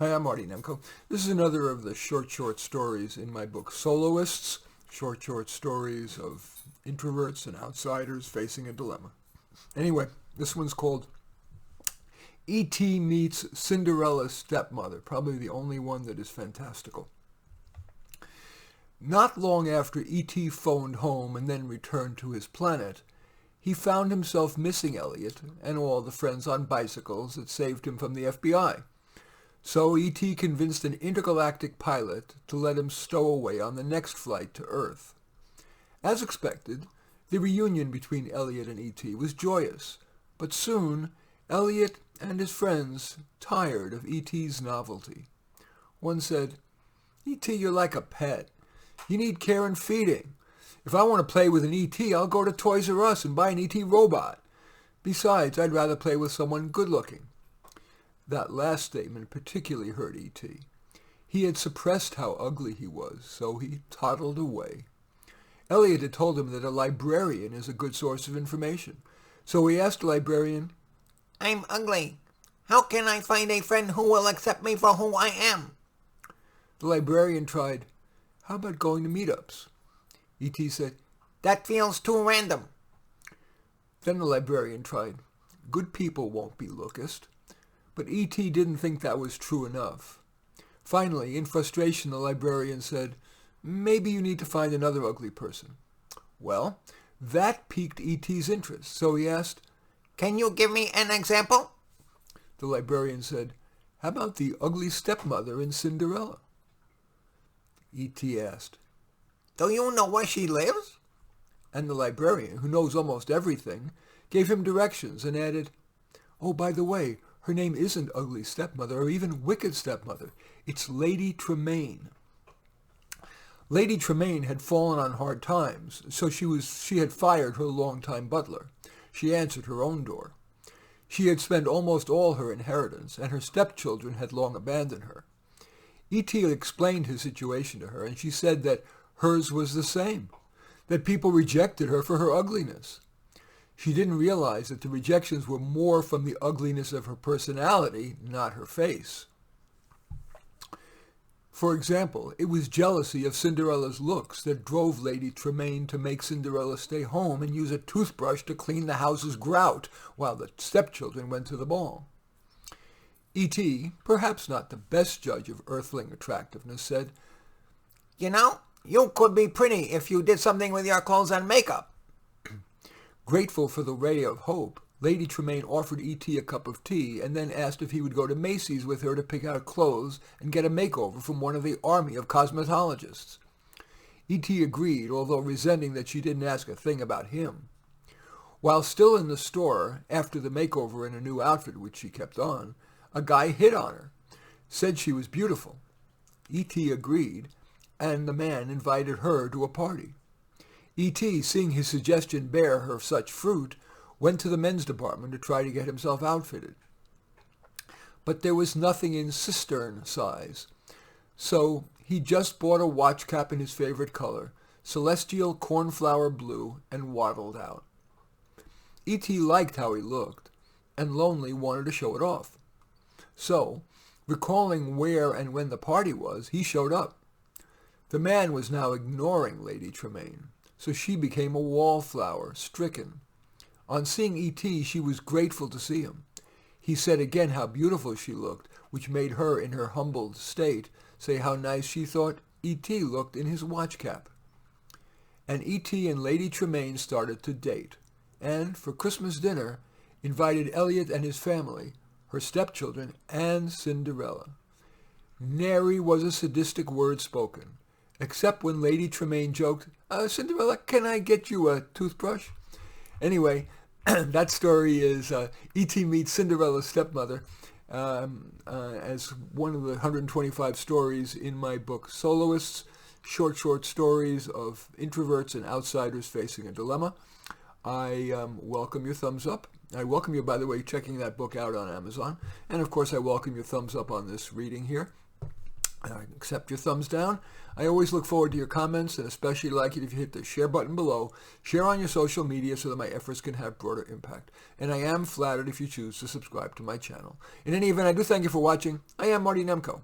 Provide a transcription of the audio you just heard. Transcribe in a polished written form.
Hi, I'm Marty Nemko. This is another of the short stories in my book, Soloists, short stories of introverts and outsiders facing a dilemma. Anyway, this one's called E.T. Meets Cinderella's Stepmother, probably the only one that is fantastical. Not long after E.T. phoned home and then returned to his planet, he found himself missing Elliot and all the friends on bicycles that saved him from the FBI. So E.T. convinced an intergalactic pilot to let him stow away on the next flight to Earth. As expected, the reunion between Elliot and E.T. was joyous, but soon Elliot and his friends tired of E.T.'s novelty. One said, "E.T., you're like a pet. You need care and feeding. If I want to play with an E.T., I'll go to Toys R Us and buy an E.T. robot. Besides, I'd rather play with someone good-looking." That last statement particularly hurt E.T. He had suppressed how ugly he was, so he toddled away. Elliot had told him that a librarian is a good source of information, so he asked the librarian, I'm ugly. How can I find a friend who will accept me for who I am? The librarian tried, "How about going to meetups?" E.T. said, That feels too random. Then the librarian tried, "Good people won't be lookist." But E.T. didn't think that was true enough. Finally, in frustration, the librarian said, "Maybe you need to find another ugly person." Well, that piqued E.T.'s interest, so he asked, Can you give me an example? The librarian said, "How about the ugly stepmother in Cinderella?" E.T. asked, Do you know where she lives? and the librarian, who knows almost everything, gave him directions and added, "Oh, by the way, her name isn't Ugly Stepmother or even Wicked Stepmother. It's Lady Tremaine." Lady Tremaine had fallen on hard times, so she had fired her longtime butler. She answered her own door. She had spent almost all her inheritance, and her stepchildren had long abandoned her. E.T. explained his situation to her, and she said that hers was the same, that people rejected her for her ugliness. She didn't realize that the rejections were more from the ugliness of her personality, not her face. For example, it was jealousy of Cinderella's looks that drove Lady Tremaine to make Cinderella stay home and use a toothbrush to clean the house's grout while the stepchildren went to the ball. E.T., perhaps not the best judge of earthling attractiveness, said, You know, you could be pretty if you did something with your clothes and makeup. Grateful for the ray of hope, Lady Tremaine offered E.T. a cup of tea and then asked if he would go to Macy's with her to pick out clothes and get a makeover from one of the army of cosmetologists. E.T. agreed, although resenting that she didn't ask a thing about him. While still in the store, after the makeover in a new outfit which she kept on, a guy hit on her, said she was beautiful. E.T. agreed, and the man invited her to a party. E.T., seeing his suggestion bear her such fruit, went to the men's department to try to get himself outfitted. But there was nothing in cistern size, so he just bought a watch cap in his favorite color, celestial cornflower blue, and waddled out. E.T. liked how he looked, and Lonely wanted to show it off. So, recalling where and when the party was, he showed up. The man was now ignoring Lady Tremaine, so she became a wallflower, stricken. On seeing E.T., she was grateful to see him. He said again how beautiful she looked, which made her, in her humbled state, say how nice she thought E.T. looked in his watch cap. And E.T. and Lady Tremaine started to date, and, for Christmas dinner, invited Elliot and his family, her stepchildren, and Cinderella. Nary was a sadistic word spoken, except when Lady Tremaine joked, "Cinderella, can I get you a toothbrush?" Anyway, that story is E.T. meets Cinderella's stepmother as one of the 125 stories in my book, Soloists, short stories of introverts and outsiders facing a dilemma. I welcome your thumbs up. I welcome you, by the way, checking that book out on Amazon. And, of course, I welcome your thumbs up on this reading here. I accept your thumbs down. I always look forward to your comments, and especially like it if you hit the share button below. Share on your social media so that my efforts can have broader impact. And I am flattered if you choose to subscribe to my channel. In any event, I do thank you for watching. I am Marty Nemko.